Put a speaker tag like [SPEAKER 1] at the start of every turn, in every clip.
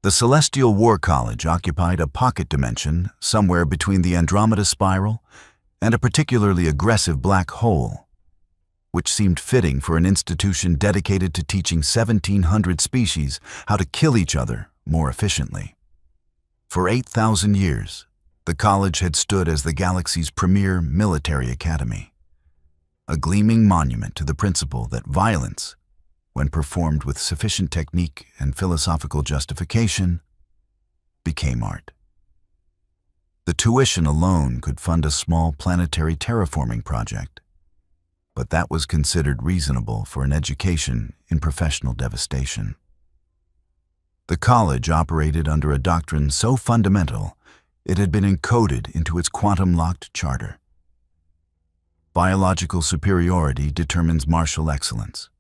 [SPEAKER 1] The Celestial War College occupied a pocket dimension somewhere between the Andromeda Spiral and a particularly aggressive black hole, which seemed fitting for an institution dedicated to teaching 1,700 species how to kill each other more efficiently. For 8,000 years, the college had stood as the galaxy's premier military academy, a gleaming monument to the principle that violence, when performed with sufficient technique and philosophical justification, became art. The tuition alone could fund a small planetary terraforming project, but that was considered reasonable for an education in professional devastation. The college operated under a doctrine so fundamental it had been encoded into its quantum-locked charter. Biological superiority determines martial excellence.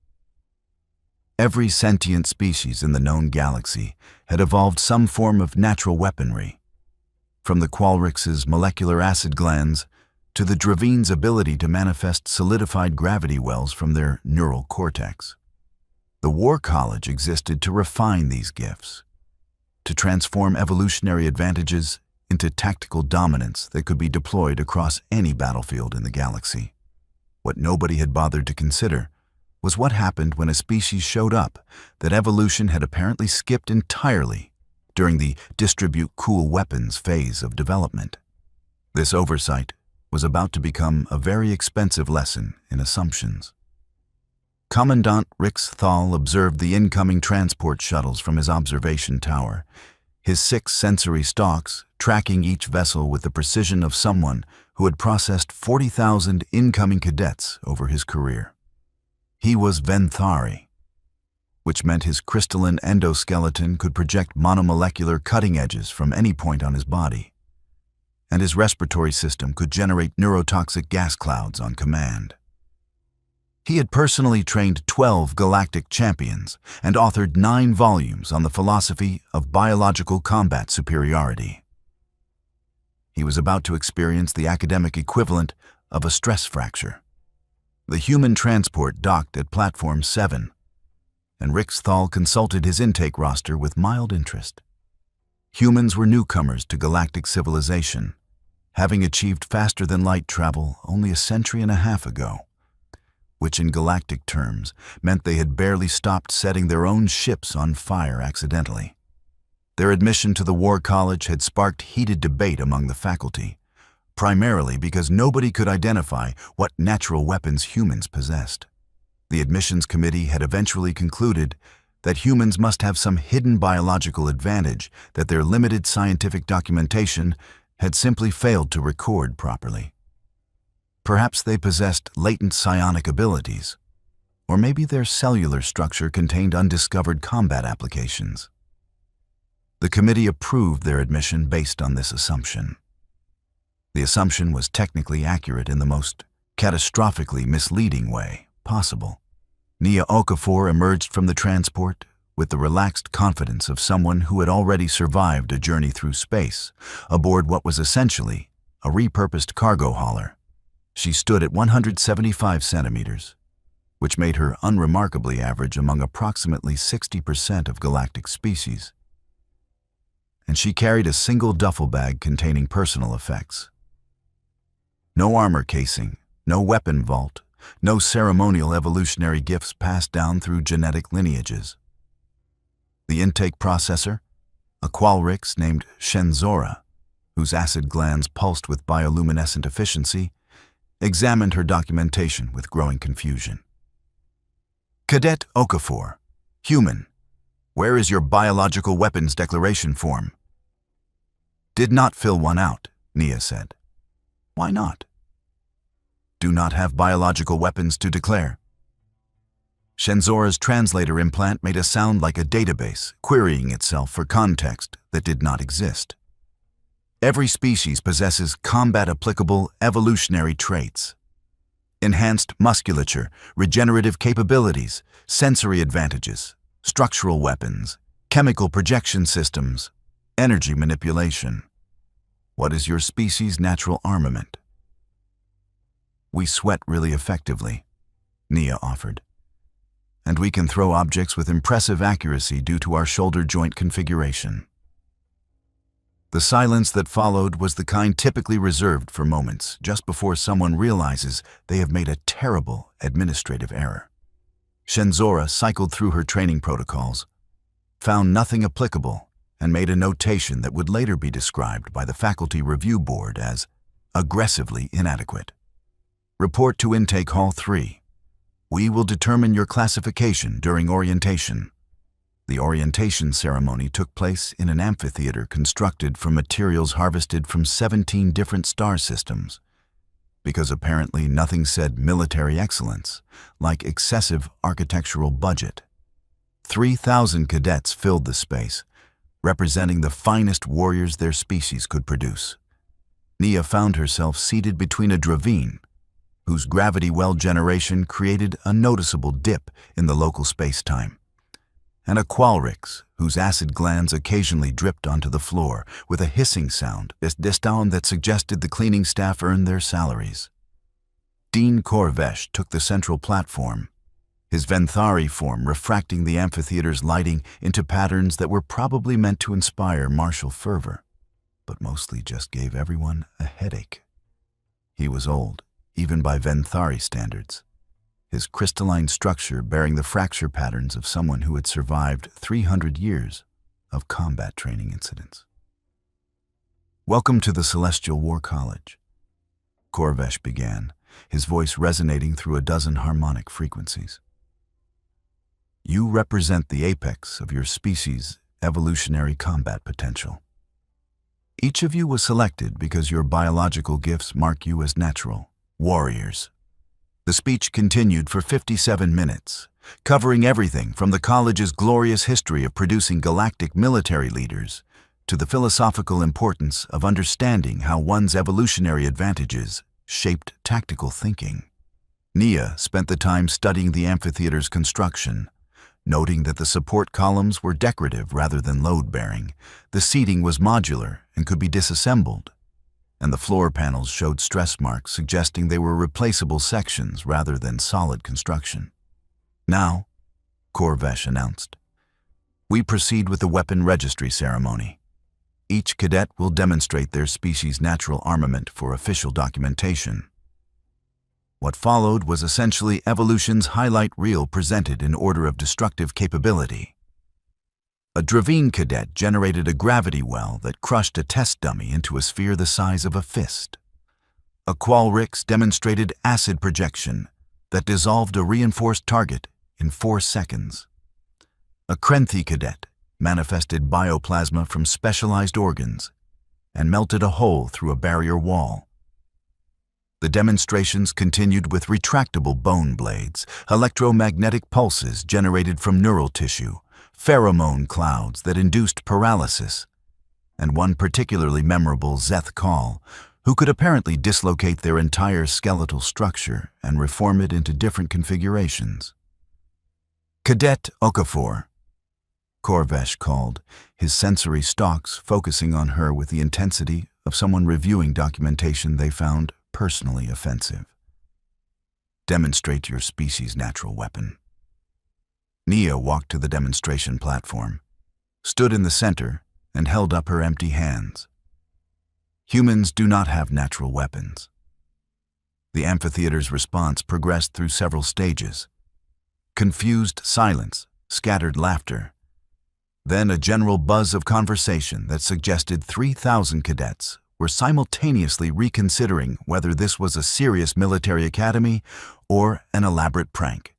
[SPEAKER 1] Every sentient species in the known galaxy had evolved some form of natural weaponry, from the Qualrix's molecular acid glands to the Dravine's ability to manifest solidified gravity wells from their neural cortex. The War College existed to refine these gifts, to transform evolutionary advantages into tactical dominance that could be deployed across any battlefield in the galaxy. What nobody had bothered to consider was what happened when a species showed up that evolution had apparently skipped entirely during the distribute cool weapons phase of development. This oversight was about to become a very expensive lesson in assumptions. Commandant Rix Thal observed the incoming transport shuttles from his observation tower, his 6 sensory stalks tracking each vessel with the precision of someone who had processed 40,000 incoming cadets over his career. He was Venthari, which meant his crystalline endoskeleton could project monomolecular cutting edges from any point on his body, and his respiratory system could generate neurotoxic gas clouds on command. He had personally trained 12 galactic champions and authored 9 volumes on the philosophy of biological combat superiority. He was about to experience the academic equivalent of a stress fracture. The human transport docked at Platform 7, and Rix Thal consulted his intake roster with mild interest. Humans were newcomers to galactic civilization, having achieved faster-than-light travel only a century and a half ago, which in galactic terms meant they had barely stopped setting their own ships on fire accidentally. Their admission to the War College had sparked heated debate among the faculty, primarily because nobody could identify what natural weapons humans possessed. The admissions committee had eventually concluded that humans must have some hidden biological advantage that their limited scientific documentation had simply failed to record properly. Perhaps they possessed latent psionic abilities, or maybe their cellular structure contained undiscovered combat applications. The committee approved their admission based on this assumption. The assumption was technically accurate in the most catastrophically misleading way possible. Nia Okafor emerged from the transport with the relaxed confidence of someone who had already survived a journey through space aboard what was essentially a repurposed cargo hauler. She stood at 175 centimeters, which made her unremarkably average among approximately 60% of galactic species. And she carried a single duffel bag containing personal effects. No armor casing, no weapon vault, no ceremonial evolutionary gifts passed down through genetic lineages. The intake processor, a Qualrix named Shenzora, whose acid glands pulsed with bioluminescent efficiency, examined her documentation with growing confusion. Cadet Okafor, human, where is your biological weapons declaration form? Did not fill one out, Nia said. Why not? Do not have biological weapons to declare. Shenzora's translator implant made a sound like a database, querying itself for context that did not exist. Every species possesses combat-applicable evolutionary traits. Enhanced musculature, regenerative capabilities, sensory advantages, structural weapons, chemical projection systems, energy manipulation. What is your species' natural armament? We sweat really effectively, Nia offered. and we can throw objects with impressive accuracy due to our shoulder joint configuration." The silence that followed was the kind typically reserved for moments just before someone realizes they have made a terrible administrative error. Shenzora cycled through her training protocols, found nothing applicable, and made a notation that would later be described by the faculty review board as aggressively inadequate. "Report to Intake Hall 3. We will determine your classification during orientation." The orientation ceremony took place in an amphitheater constructed from materials harvested from 17 different star systems, because apparently nothing said military excellence like excessive architectural budget. 3,000 cadets filled the space, representing the finest warriors their species could produce. Nia found herself seated between a Dravine, whose gravity well generation created a noticeable dip in the local space-time, and a Qualrix, whose acid glands occasionally dripped onto the floor with a hissing sound that suggested the cleaning staff earned their salaries. Dean Korvesh took the central platform, his Venthari form refracting the amphitheater's lighting into patterns that were probably meant to inspire martial fervor, but mostly just gave everyone a headache. He was old, even by Venthari standards, his crystalline structure bearing the fracture patterns of someone who had survived 300 years of combat training incidents. "Welcome to the Celestial War College," Korvesh began, his voice resonating through a dozen harmonic frequencies. "You represent the apex of your species' evolutionary combat potential. Each of you was selected because your biological gifts mark you as natural warriors." The speech continued for 57 minutes, covering everything from the college's glorious history of producing galactic military leaders to the philosophical importance of understanding how one's evolutionary advantages shaped tactical thinking. Nia spent the time studying the amphitheater's construction, noting that the support columns were decorative rather than load-bearing, the seating was modular and could be disassembled, and the floor panels showed stress marks suggesting they were replaceable sections rather than solid construction. "Now," Korvesh announced, "we proceed with the weapon registry ceremony. Each cadet will demonstrate their species' natural armament for official documentation." What followed was essentially evolution's highlight reel presented in order of destructive capability. A Dravine cadet generated a gravity well that crushed a test dummy into a sphere the size of a fist. A Qualrix demonstrated acid projection that dissolved a reinforced target in 4 seconds. A Krenthi cadet manifested bioplasma from specialized organs and melted a hole through a barrier wall. The demonstrations continued with retractable bone blades, electromagnetic pulses generated from neural tissue, pheromone clouds that induced paralysis, and one particularly memorable Zeth Call, who could apparently dislocate their entire skeletal structure and reform it into different configurations. "Cadet Okafor," Korvesh called, his sensory stalks focusing on her with the intensity of someone reviewing documentation they found personally offensive. "Demonstrate your species' natural weapon." Nia walked to the demonstration platform, stood in the center, and held up her empty hands. Humans do not have natural weapons. The amphitheater's response progressed through several stages. Confused silence, scattered laughter, then a general buzz of conversation that suggested 3,000 cadets were simultaneously reconsidering whether this was a serious military academy or an elaborate prank.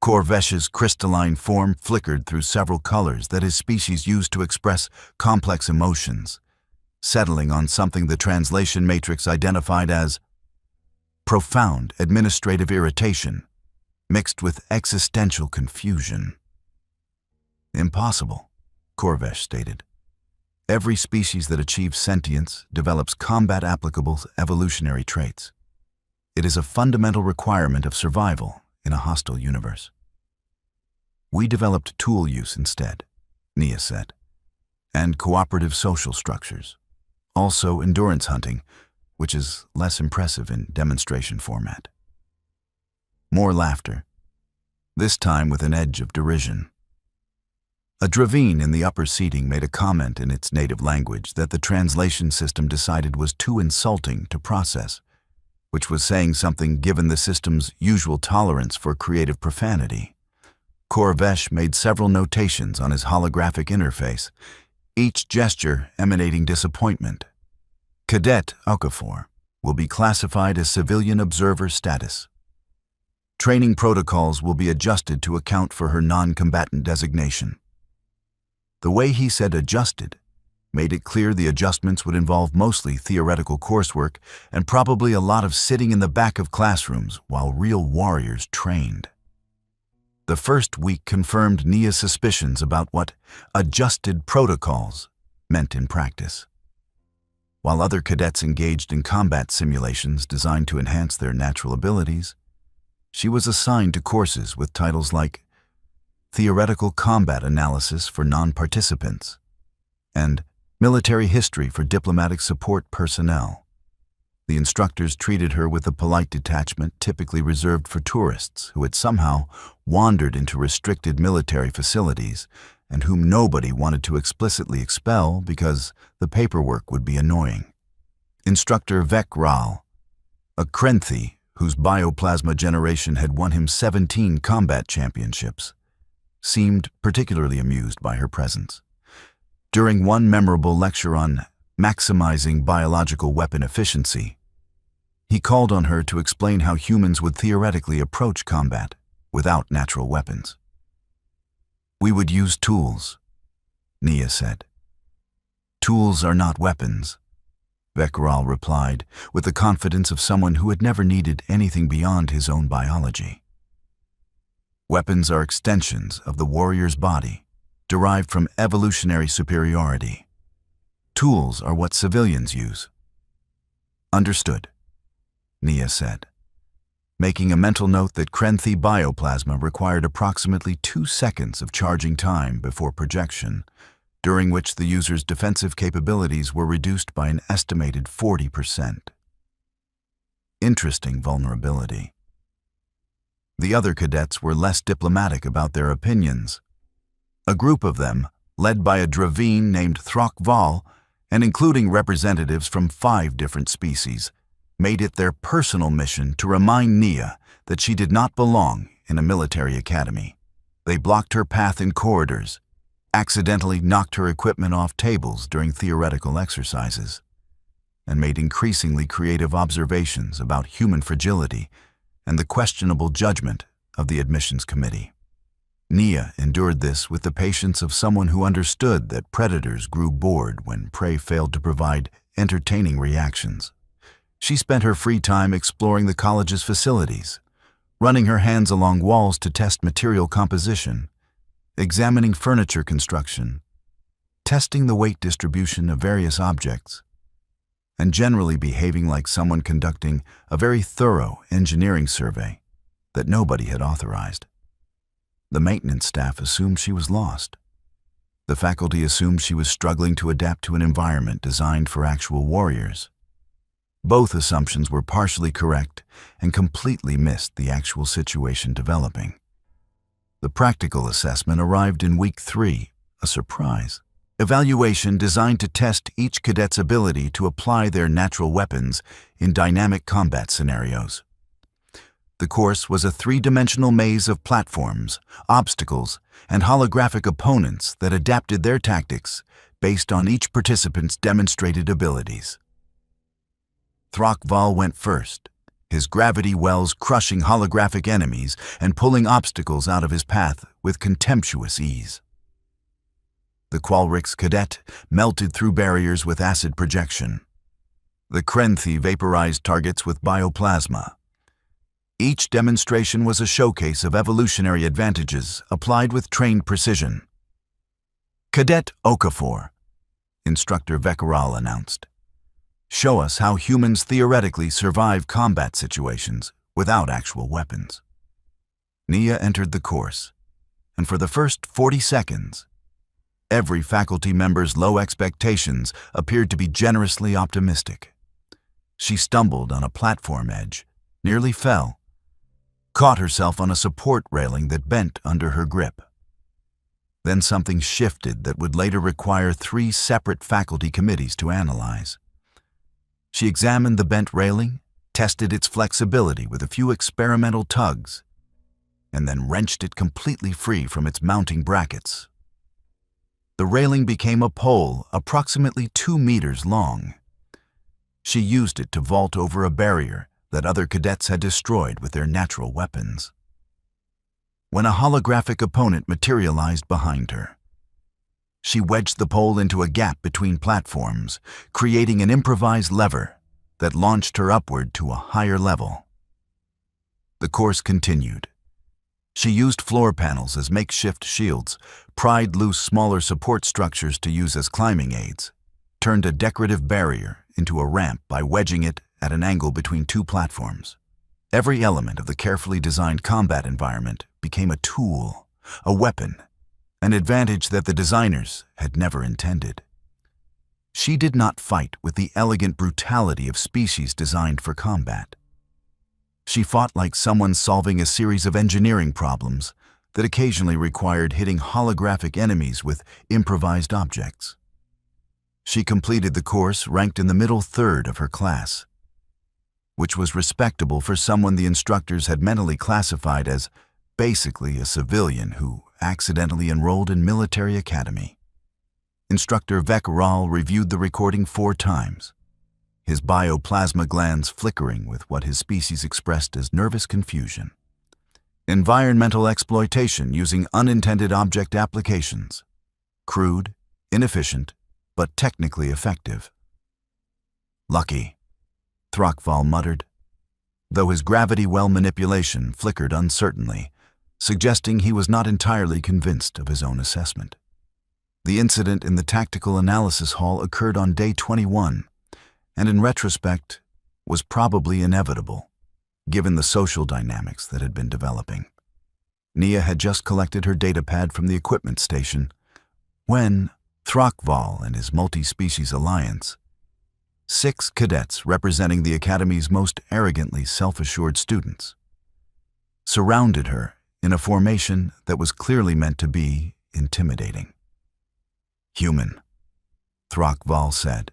[SPEAKER 1] Korvesh's crystalline form flickered through several colors that his species used to express complex emotions, settling on something the translation matrix identified as profound administrative irritation mixed with existential confusion. "Impossible," Korvesh stated. "Every species that achieves sentience develops combat-applicable evolutionary traits. It is a fundamental requirement of survival in a hostile universe." "We developed tool use instead," Nia said, "and cooperative social structures. Also endurance hunting, which is less impressive in demonstration format." More laughter. this time with an edge of derision. A Dravine in the upper seating made a comment in its native language that the translation system decided was too insulting to process, which was saying something given the system's usual tolerance for creative profanity. Corvesh made several notations on his holographic interface, each gesture emanating disappointment. Cadet Okafor will be classified as civilian observer status. Training protocols will be adjusted to account for her non-combatant designation. The way he said adjusted made it clear the adjustments would involve mostly theoretical coursework and probably a lot of sitting in the back of classrooms while real warriors trained. The first week confirmed Nia's suspicions about what adjusted protocols meant in practice. While other cadets engaged in combat simulations designed to enhance their natural abilities, she was assigned to courses with titles like Theoretical Combat Analysis for Non-Participants and Military History for Diplomatic Support Personnel. The instructors treated her with the polite detachment typically reserved for tourists who had somehow wandered into restricted military facilities and whom nobody wanted to explicitly expel because the paperwork would be annoying. Instructor Vek Ral, a Krenthi whose bioplasma generation had won him 17 combat championships, seemed particularly amused by her presence. During one memorable lecture on maximizing biological weapon efficiency, he called on her to explain how humans would theoretically approach combat without natural weapons. "We would use tools," Nia said. "Tools are not weapons," Vekral replied, with the confidence of someone who had never needed anything beyond his own biology. Weapons are extensions of the warrior's body, derived from evolutionary superiority. Tools are what civilians use. "Understood," Nia said, making a mental note that Krenthi bioplasma required approximately 2 seconds of charging time before projection, during which the user's defensive capabilities were reduced by an estimated 40%. Interesting vulnerability. The other cadets were less diplomatic about their opinions. A group of them, led by a Dravine named Throkval and including representatives from 5 different species, made it their personal mission to remind Nia that she did not belong in a military academy. They blocked her path in corridors, accidentally knocked her equipment off tables during theoretical exercises, and made increasingly creative observations about human fragility and the questionable judgment of the admissions committee. Nia endured this with the patience of someone who understood that predators grew bored when prey failed to provide entertaining reactions. She spent her free time exploring the college's facilities, running her hands along walls to test material composition, examining furniture construction, testing the weight distribution of various objects, and generally behaving like someone conducting a very thorough engineering survey that nobody had authorized. The maintenance staff assumed she was lost. The faculty assumed she was struggling to adapt to an environment designed for actual warriors. Both assumptions were partially correct and completely missed the actual situation developing. The practical assessment arrived in week 3, a surprise. Evaluation designed to test each cadet's ability to apply their natural weapons in dynamic combat scenarios. The course was a 3-dimensional maze of platforms, obstacles, and holographic opponents that adapted their tactics based on each participant's demonstrated abilities. Throkval went first, his gravity wells crushing holographic enemies and pulling obstacles out of his path with contemptuous ease. The Qualrix cadet melted through barriers with acid projection. The Krenthi vaporized targets with bioplasma. Each demonstration was a showcase of evolutionary advantages applied with trained precision. "Cadet Okafor," Instructor Vekaral announced. "Show us how humans theoretically survive combat situations without actual weapons." Nia entered the course, and for the first 40 seconds, every faculty member's low expectations appeared to be generously optimistic. She stumbled on a platform edge, nearly fell, caught herself on a support railing that bent under her grip. Then something shifted that would later require 3 separate faculty committees to analyze. She examined the bent railing, tested its flexibility with a few experimental tugs, and then wrenched it completely free from its mounting brackets. The railing became a pole approximately 2 meters long. She used it to vault over a barrier that other cadets had destroyed with their natural weapons. When a holographic opponent materialized behind her, she wedged the pole into a gap between platforms, creating an improvised lever that launched her upward to a higher level. The course continued. She used floor panels as makeshift shields, pried loose smaller support structures to use as climbing aids, turned a decorative barrier into a ramp by wedging it at an angle between 2 platforms. Every element of the carefully designed combat environment became a tool, a weapon, an advantage that the designers had never intended. She did not fight with the elegant brutality of species designed for combat. She fought like someone solving a series of engineering problems that occasionally required hitting holographic enemies with improvised objects. She completed the course ranked in the middle third of her class, which was respectable for someone the instructors had mentally classified as basically a civilian who accidentally enrolled in military academy. Instructor Vec Ral reviewed the recording 4 times, his bioplasma glands flickering with what his species expressed as nervous confusion. Environmental exploitation using unintended object applications. Crude, inefficient, but technically effective. Lucky, Throckval muttered, though his gravity well manipulation flickered uncertainly, suggesting he was not entirely convinced of his own assessment. The incident in the tactical analysis hall occurred on day 21, and in retrospect was probably inevitable, given the social dynamics that had been developing. Nia had just collected her datapad from the equipment station when Throckval and his multi-species alliance, 6 cadets representing the Academy's most arrogantly self-assured students, surrounded her in a formation that was clearly meant to be intimidating. "Human," Throckval said,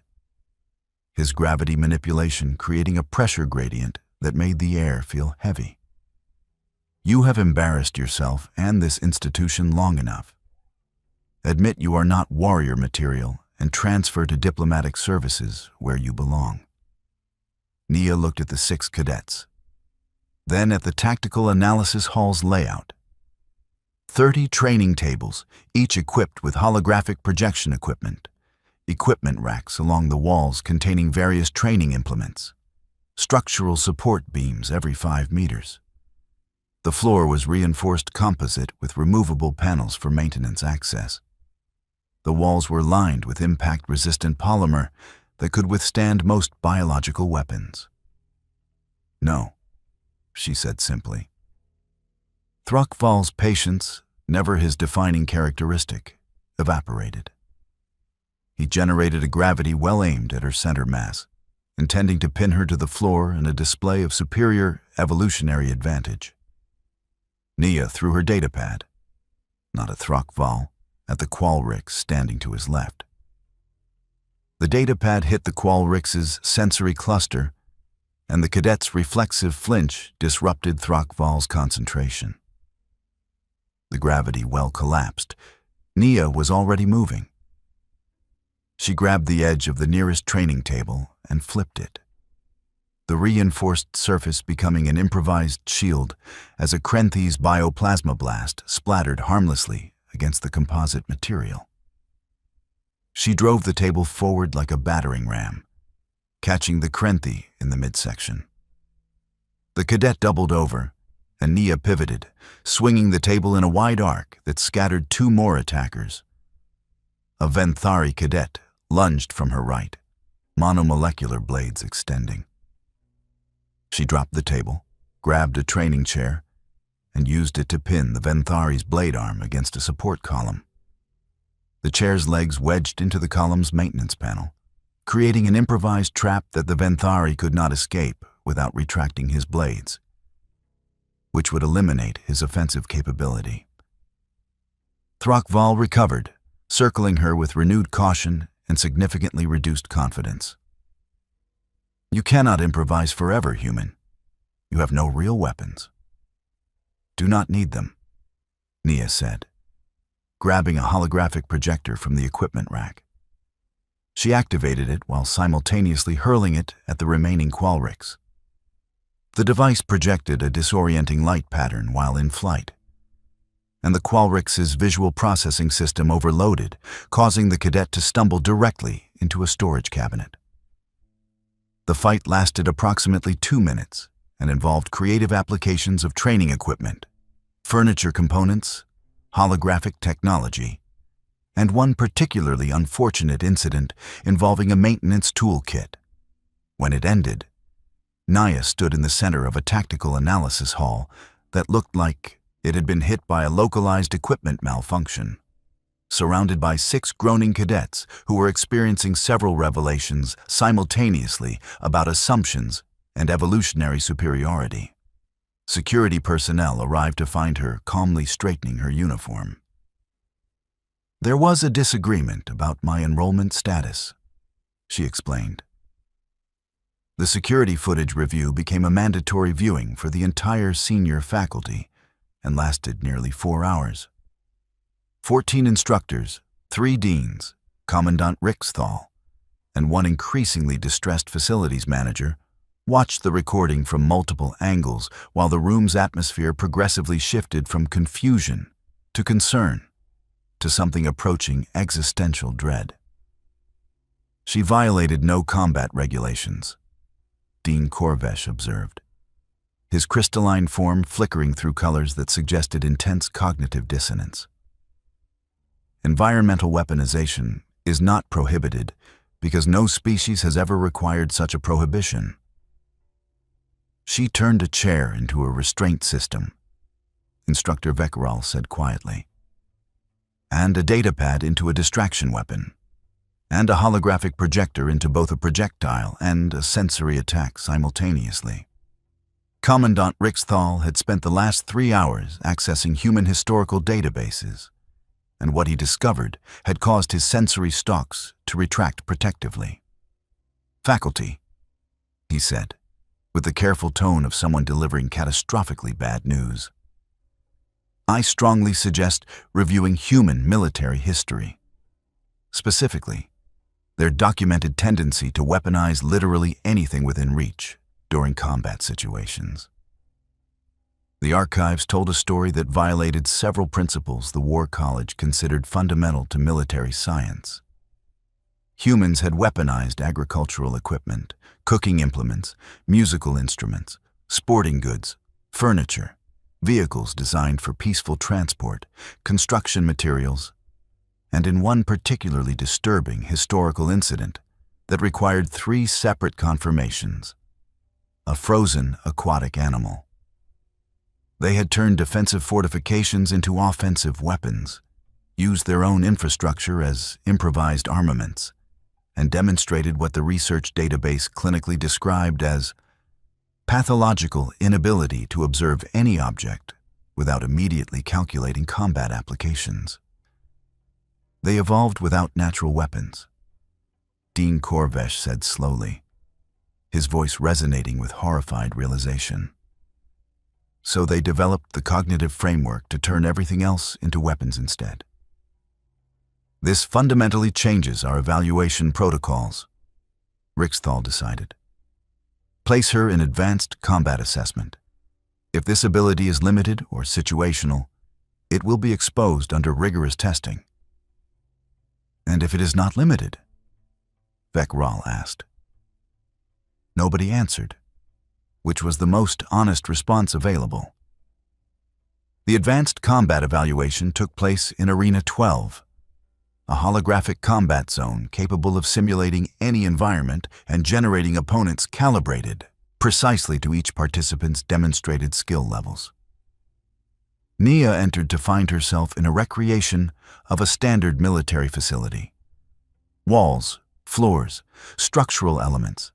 [SPEAKER 1] his gravity manipulation creating a pressure gradient that made the air feel heavy. "You have embarrassed yourself and this institution long enough. Admit you are not warrior material and transfer to diplomatic services where you belong." Nia looked at the 6 cadets, then at the tactical analysis hall's layout. 30 training tables, each equipped with holographic projection equipment racks along the walls containing various training implements, structural support beams every 5 meters. The floor was reinforced composite with removable panels for maintenance access. The walls were lined with impact-resistant polymer that could withstand most biological weapons. "No," she said simply. Throckval's patience, never his defining characteristic, evaporated. He generated a gravity well aimed at her center mass, intending to pin her to the floor in a display of superior evolutionary advantage. Nia threw her datapad, not at Throckval, at the Qualrix standing to his left. The datapad hit the Qualrix's sensory cluster, and the cadet's reflexive flinch disrupted Throckval's concentration. The gravity well collapsed. Nia was already moving. She grabbed the edge of the nearest training table and flipped it, the reinforced surface becoming an improvised shield as a Krenthi's bioplasma blast splattered harmlessly against the composite material. She drove the table forward like a battering ram, catching the Krenthi in the midsection. The cadet doubled over, and Nia pivoted, swinging the table in a wide arc that scattered 2 more attackers. A Venthari cadet lunged from her right, monomolecular blades extending. She dropped the table, grabbed a training chair, and used it to pin the Venthari's blade arm against a support column. The chair's legs wedged into the column's maintenance panel, creating an improvised trap that the Venthari could not escape without retracting his blades. which would eliminate his offensive capability. Throckval recovered, circling her with renewed caution and significantly reduced confidence. "You cannot improvise forever, human. You have no real weapons." "Do not need them," Nia said, grabbing a holographic projector from the equipment rack. She activated it while simultaneously hurling it at the remaining Qualrics. The device projected a disorienting light pattern while in flight, and the Qualrics' visual processing system overloaded, causing the cadet to stumble directly into a storage cabinet. The fight lasted approximately 2 minutes and involved creative applications of training equipment, furniture components, holographic technology, and one particularly unfortunate incident involving a maintenance toolkit. When it ended, Nia stood in the center of a tactical analysis hall that looked like it had been hit by a localized equipment malfunction, surrounded by 6 groaning cadets who were experiencing several revelations simultaneously about assumptions and evolutionary superiority. Security personnel arrived to find her calmly straightening her uniform. "There was a disagreement about my enrollment status," she explained. The security footage review became a mandatory viewing for the entire senior faculty and lasted nearly 4 hours. 14 instructors, 3 deans, Commandant Rixthal, and one increasingly distressed facilities manager watched the recording from multiple angles while the room's atmosphere progressively shifted from confusion to concern to something approaching existential dread. "She violated no combat regulations," Dean Korvesh observed, his crystalline form flickering through colors that suggested intense cognitive dissonance. "Environmental weaponization is not prohibited because no species has ever required such a prohibition." "She turned a chair into a restraint system," Instructor Vekral said quietly, "and a datapad into a distraction weapon, and a holographic projector into both a projectile and a sensory attack simultaneously." Commandant Rixthal had spent the last 3 hours accessing human historical databases, and what he discovered had caused his sensory stalks to retract protectively. "Faculty," he said, with the careful tone of someone delivering catastrophically bad news, "I strongly suggest reviewing human military history. Specifically, their documented tendency to weaponize literally anything within reach during combat situations. The archives told a story that violated several principles the War College considered fundamental to military science. Humans had weaponized agricultural equipment, cooking implements, musical instruments, sporting goods, furniture, vehicles designed for peaceful transport, construction materials, and in one particularly disturbing historical incident that required 3 separate confirmations: a frozen aquatic animal. They had turned defensive fortifications into offensive weapons, used their own infrastructure as improvised armaments, and demonstrated what the research database clinically described as pathological inability to observe any object without immediately calculating combat applications. They evolved without natural weapons, Dean Korvesh said slowly, his voice resonating with horrified realization. So they developed the cognitive framework to turn everything else into weapons instead. This fundamentally changes our evaluation protocols, Rixthal decided. Place her in advanced combat assessment. If this ability is limited or situational, it will be exposed under rigorous testing. And if it is not limited? Vekral asked. Nobody answered, which was the most honest response available. The advanced combat evaluation took place in Arena 12, a holographic combat zone capable of simulating any environment and generating opponents calibrated precisely to each participant's demonstrated skill levels. Nia entered to find herself in a recreation of a standard military facility. Walls, floors, structural elements,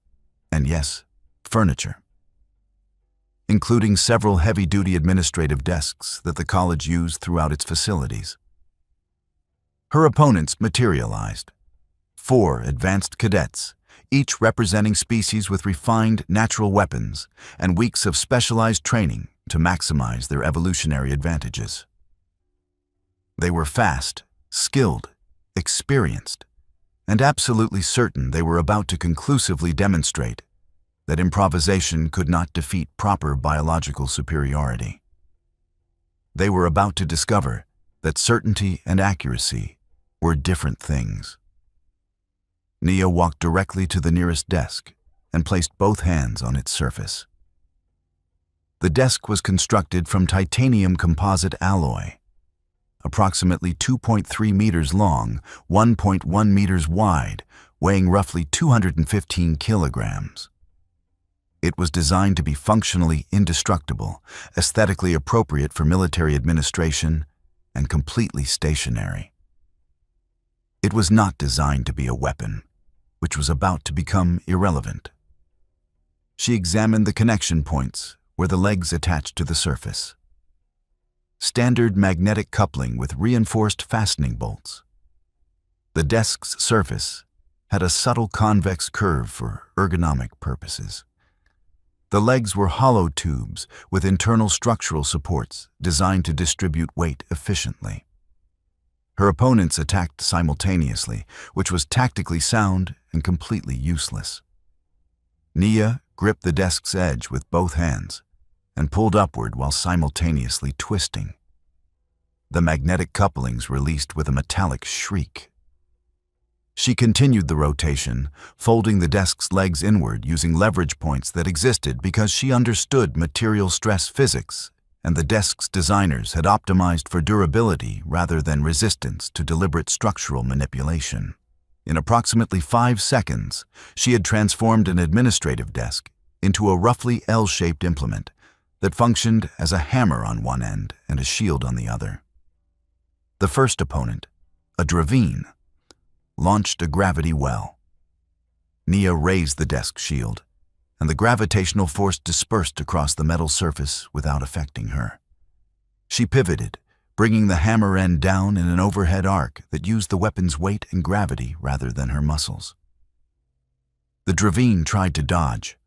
[SPEAKER 1] and yes, furniture. including several heavy-duty administrative desks that the college used throughout its facilities. Her opponents materialized. 4 advanced cadets, each representing species with refined natural weapons and weeks of specialized training to maximize their evolutionary advantages. They were fast, skilled, experienced, and absolutely certain they were about to conclusively demonstrate that improvisation could not defeat proper biological superiority. They were about to discover that certainty and accuracy were different things. Nia walked directly to the nearest desk and placed both hands on its surface. The desk was constructed from titanium composite alloy, approximately 2.3 meters long, 1.1 meters wide, weighing roughly 215 kilograms. It was designed to be functionally indestructible, aesthetically appropriate for military administration, and completely stationary. It was not designed to be a weapon, which was about to become irrelevant. She examined the connection points where the legs attached to the surface. Standard magnetic coupling with reinforced fastening bolts. The desk's surface had a subtle convex curve for ergonomic purposes. The legs were hollow tubes with internal structural supports designed to distribute weight efficiently. Her opponents attacked simultaneously, which was tactically sound and completely useless. Nia gripped the desk's edge with both hands and pulled upward while simultaneously twisting. The magnetic couplings released with a metallic shriek. She continued the rotation, folding the desk's legs inward using leverage points that existed because she understood material stress physics, and the desk's designers had optimized for durability rather than resistance to deliberate structural manipulation. In approximately 5 seconds, she had transformed an administrative desk into a roughly L-shaped implement that functioned as a hammer on one end and a shield on the other. The first opponent, a Dravine, launched a gravity well. Nia raised the desk shield, and the gravitational force dispersed across the metal surface without affecting her. She pivoted, bringing the hammer end down in an overhead arc that used the weapon's weight and gravity rather than her muscles. The Dravine tried to dodge.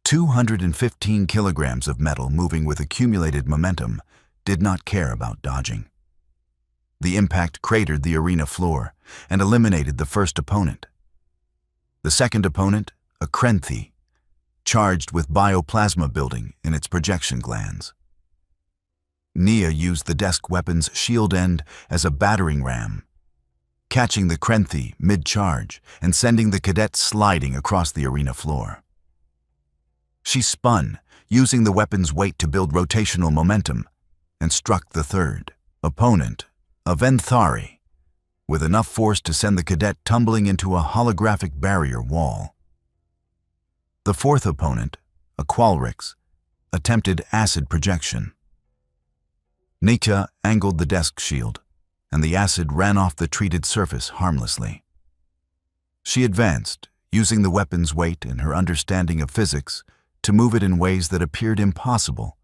[SPEAKER 1] 215 kilograms of metal moving with accumulated momentum did not care about dodging. The impact cratered the arena floor and eliminated the first opponent. The second opponent, a Krenthi, charged with bioplasma building in its projection glands. Nia used the desk weapon's shield end as a battering ram, catching the Krenthi mid-charge and sending the cadet sliding across the arena floor. She spun, using the weapon's weight to build rotational momentum, and struck the third opponent, a Venthari, with enough force to send the cadet tumbling into a holographic barrier wall. The fourth opponent, a Qualrix, attempted acid projection. Nika angled the desk shield, and the acid ran off the treated surface harmlessly. She advanced, using the weapon's weight and her understanding of physics to move it in ways that appeared impossible,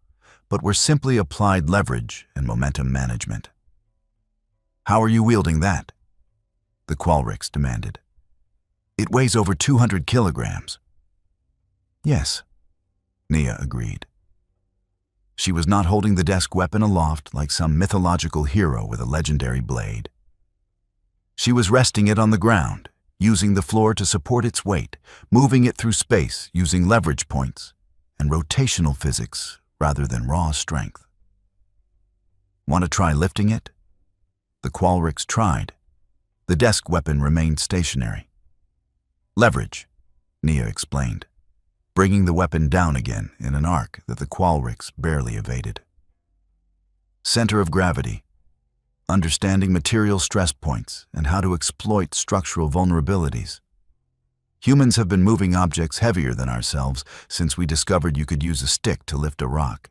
[SPEAKER 1] but were simply applied leverage and momentum management. "How are you wielding that?" the Qualrix demanded. "It weighs over 200 kilograms. "Yes," Nia agreed. She was not holding the desk weapon aloft like some mythological hero with a legendary blade. She was resting it on the ground, using the floor to support its weight, moving it through space using leverage points and rotational physics rather than raw strength. "Want to try lifting it?" The Qualrix tried. The desk weapon remained stationary. "Leverage," Nia explained, bringing the weapon down again in an arc that the Qualrix barely evaded. Center of gravity. Understanding material stress points and how to exploit structural vulnerabilities. Humans have been moving objects heavier than ourselves since we discovered you could use a stick to lift a rock.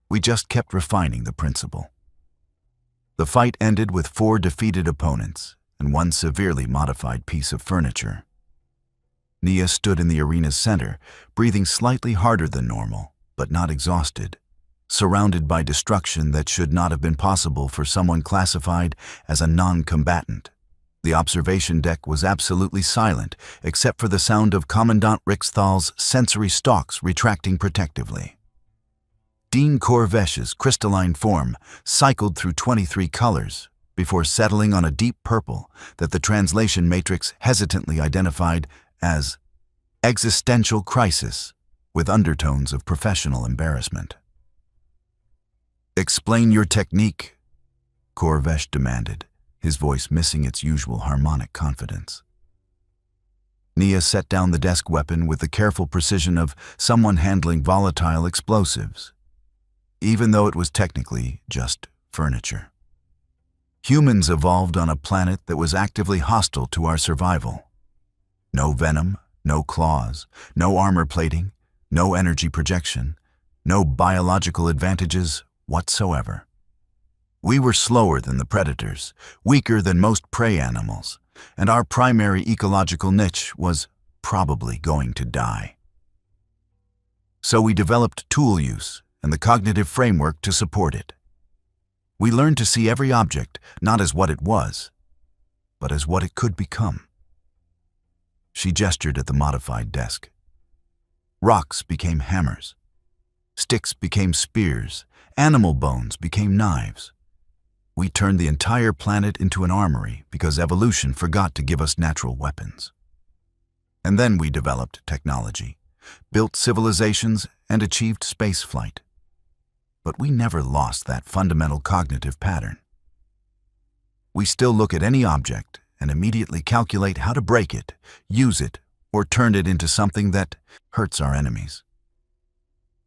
[SPEAKER 1] We just kept refining the principle. The fight ended with 4 defeated opponents and 1 severely modified piece of furniture. Nia stood in the arena's center, breathing slightly harder than normal, but not exhausted, surrounded by destruction that should not have been possible for someone classified as a non-combatant. The observation deck was absolutely silent, except for the sound of Commandant Rixthal's sensory stalks retracting protectively. Dean Corvesh's crystalline form cycled through 23 colors before settling on a deep purple that the translation matrix hesitantly identified as existential crisis, with undertones of professional embarrassment. "Explain your technique," Corvesh demanded, his voice missing its usual harmonic confidence. Nia set down the desk weapon with the careful precision of someone handling volatile explosives, even though it was technically just furniture. Humans evolved on a planet that was actively hostile to our survival. No venom, no claws, no armor plating, no energy projection, no biological advantages whatsoever. We were slower than the predators, weaker than most prey animals, and our primary ecological niche was probably going to die. So we developed tool use and the cognitive framework to support it. We learned to see every object not as what it was, but as what it could become. She gestured at the modified desk. Rocks became hammers. Sticks became spears. Animal bones became knives. We turned the entire planet into an armory because evolution forgot to give us natural weapons. And then we developed technology, built civilizations, and achieved spaceflight. But we never lost that fundamental cognitive pattern. We still look at any object and immediately calculate how to break it, use it, or turn it into something that hurts our enemies.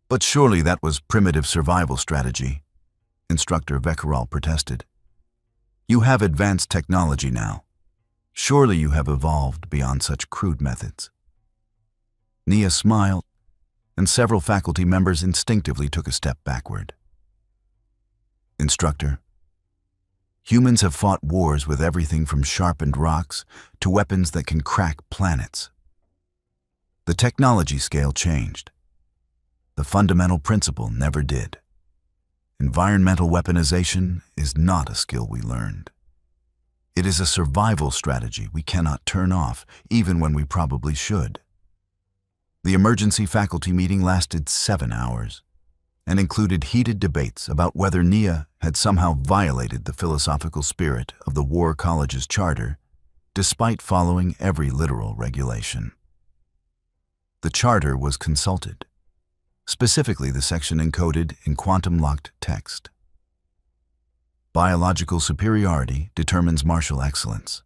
[SPEAKER 1] But surely that was primitive survival strategy, Instructor Vekaral protested. You have advanced technology now. Surely you have evolved beyond such crude methods. Nia smiled, and several faculty members instinctively took a step backward. Instructor, humans have fought wars with everything from sharpened rocks to weapons that can crack planets. The technology scale changed. The fundamental principle never did. Environmental weaponization is not a skill we learned. It is a survival strategy we cannot turn off, even when we probably should. The emergency faculty meeting lasted 7 hours and included heated debates about whether Nia had somehow violated the philosophical spirit of the War College's charter, despite following every literal regulation. The charter was consulted, specifically the section encoded in quantum-locked text. Biological superiority determines martial excellence.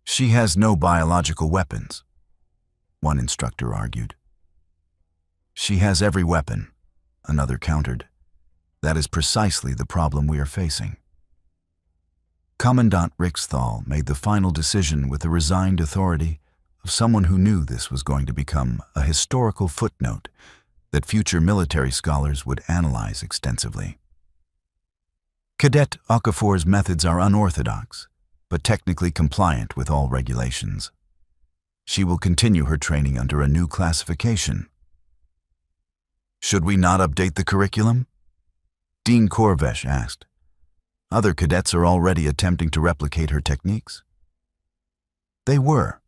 [SPEAKER 1] She has no biological weapons, one instructor argued. She has every weapon, another countered. That is precisely the problem we are facing. Commandant Rixthal made the final decision with the resigned authority of someone who knew this was going to become a historical footnote that future military scholars would analyze extensively. Cadet Okafor's methods are unorthodox, but technically compliant with all regulations. She will continue her training under a new classification. Should we not update the curriculum? Dean Corvesh asked. Other cadets are already attempting to replicate her techniques. They were,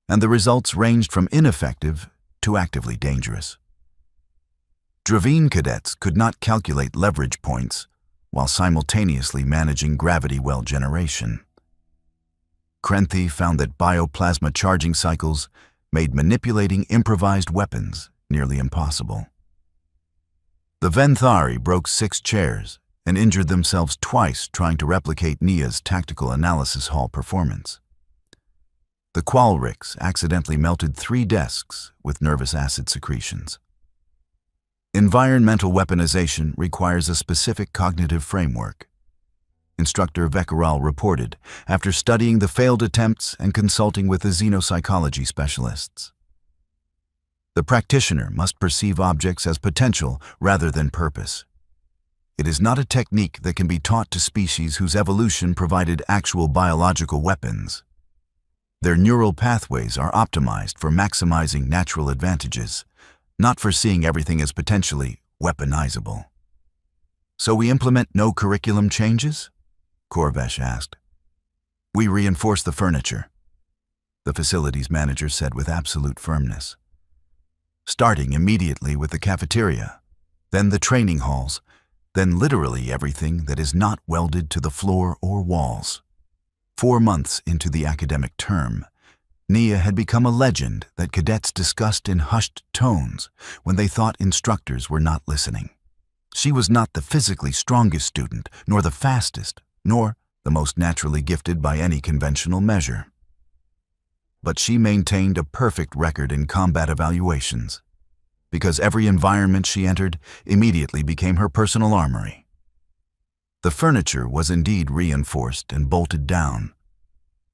[SPEAKER 1] and the results ranged from ineffective to actively dangerous. Dravine cadets could not calculate leverage points while simultaneously managing gravity well generation. Krenthi found that bioplasma charging cycles made manipulating improvised weapons nearly impossible. The Venthari broke 6 chairs and injured themselves twice trying to replicate Nia's tactical analysis hall performance. The Qualrix accidentally melted 3 desks with nervous acid secretions. Environmental weaponization requires a specific cognitive framework, Instructor Vekaral reported after studying the failed attempts and consulting with the xenopsychology specialists. The practitioner must perceive objects as potential rather than purpose. It is not a technique that can be taught to species whose evolution provided actual biological weapons. Their neural pathways are optimized for maximizing natural advantages, not for seeing everything as potentially weaponizable. So we implement no curriculum changes? Korvesh asked. We reinforce the furniture, the facilities manager said with absolute firmness. Starting immediately with the cafeteria, then the training halls, then literally everything that is not welded to the floor or walls. 4 months into the academic term, Nia had become a legend that cadets discussed in hushed tones when they thought instructors were not listening. She was not the physically strongest student, nor the fastest, nor the most naturally gifted by any conventional measure. But she maintained a perfect record in combat evaluations, because every environment she entered immediately became her personal armory. The furniture was indeed reinforced and bolted down,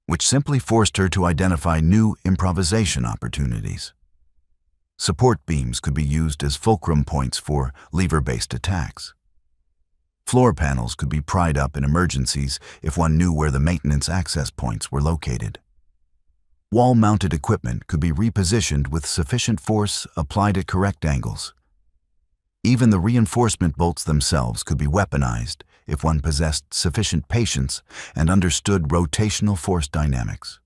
[SPEAKER 1] which simply forced her to identify new improvisation opportunities. Support beams could be used as fulcrum points for lever-based attacks. Floor panels could be pried up in emergencies if one knew where the maintenance access points were located. Wall-mounted equipment could be repositioned with sufficient force applied at correct angles. Even the reinforcement bolts themselves could be weaponized if one possessed sufficient patience and understood rotational force dynamics.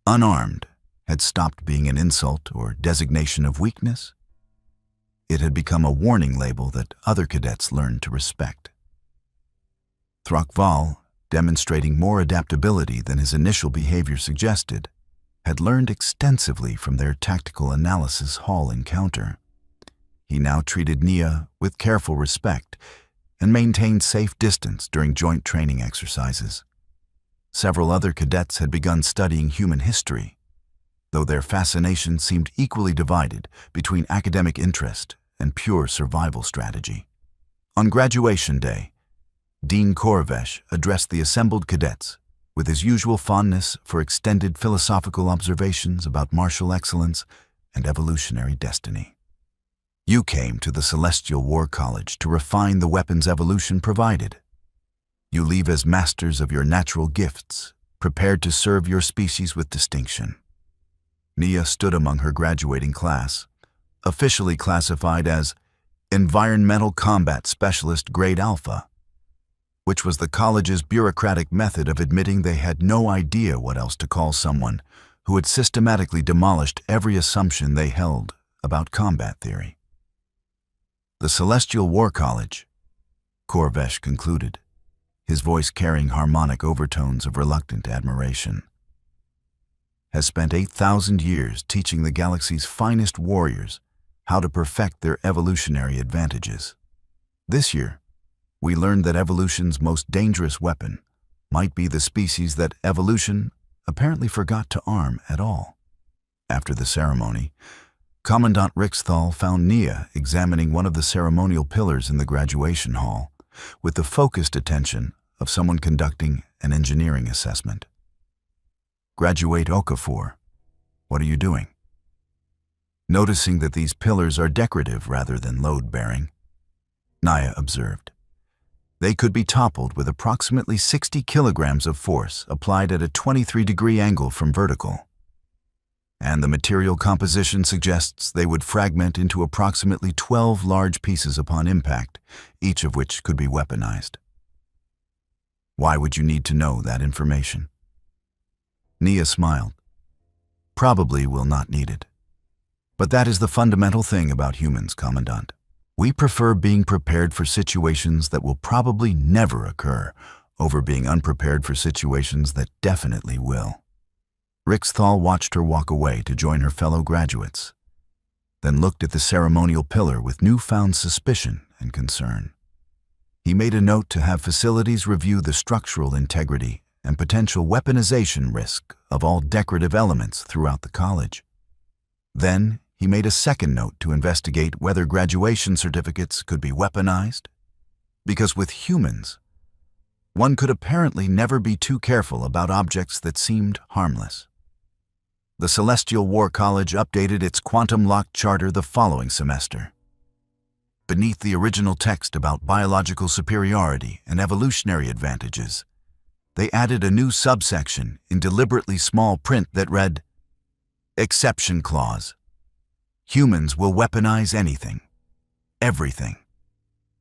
[SPEAKER 1] Unarmed had stopped being an insult or designation of weakness. It had become a warning label that other cadets learned to respect. Thrakval, demonstrating more adaptability than his initial behavior suggested, had learned extensively from their tactical analysis hall encounter. He now treated Nia with careful respect and maintained safe distance during joint training exercises. Several other cadets had begun studying human history, though their fascination seemed equally divided between academic interest and pure survival strategy. On graduation day, Dean Korvesh addressed the assembled cadets with his usual fondness for extended philosophical observations about martial excellence and evolutionary destiny. You came to the Celestial War College to refine the weapons evolution provided. You leave as masters of your natural gifts, prepared to serve your species with distinction. Nia stood among her graduating class, officially classified as Environmental Combat Specialist Grade Alpha, which was the college's bureaucratic method of admitting they had no idea what else to call someone who had systematically demolished every assumption they held about combat theory. The Celestial War College, Korvesh concluded, his voice carrying harmonic overtones of reluctant admiration, has spent 8,000 years teaching the galaxy's finest warriors how to perfect their evolutionary advantages. This year, we learned that evolution's most dangerous weapon might be the species that evolution apparently forgot to arm at all. After the ceremony, Commandant Rixthal found Nia examining one of the ceremonial pillars in the graduation hall with the focused attention of someone conducting an engineering assessment. Graduate Okafor, what are you doing? Noticing that these pillars are decorative rather than load-bearing, Nia observed. They could be toppled with approximately 60 kilograms of force applied at a 23-degree angle from vertical. And the material composition suggests they would fragment into approximately 12 large pieces upon impact, each of which could be weaponized. Why would you need to know that information? Nia smiled. Probably will not need it. But that is the fundamental thing about humans, Commandant. We prefer being prepared for situations that will probably never occur over being unprepared for situations that definitely will. Rixthal watched her walk away to join her fellow graduates, then looked at the ceremonial pillar with newfound suspicion and concern. He made a note to have facilities review the structural integrity and potential weaponization risk of all decorative elements throughout the college. Then, he made a second note to investigate whether graduation certificates could be weaponized, because with humans, one could apparently never be too careful about objects that seemed harmless. The Celestial War College updated its quantum lock charter the following semester. Beneath the original text about biological superiority and evolutionary advantages, They added a new subsection in deliberately small print that read, "Exception Clause. Humans will weaponize anything. Everything."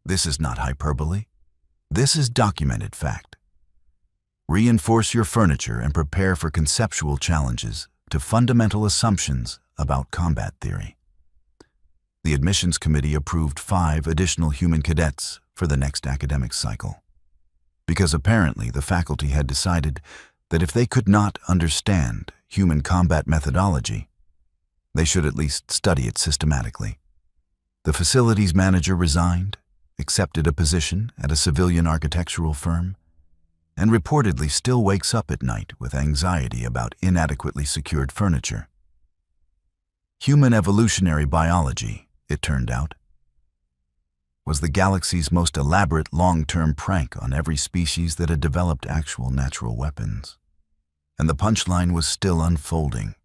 [SPEAKER 1] This is not hyperbole. This is documented fact. Reinforce your furniture and prepare for conceptual challenges to fundamental assumptions about combat theory. The admissions committee approved 5 additional human cadets for the next academic cycle, because apparently the faculty had decided that if they could not understand human combat methodology, they should at least study it systematically. The facilities manager resigned, accepted a position at a civilian architectural firm, and reportedly still wakes up at night with anxiety about inadequately secured furniture. Human evolutionary biology, it turned out, was the galaxy's most elaborate long-term prank on every species that had developed actual natural weapons. And the punchline was still unfolding.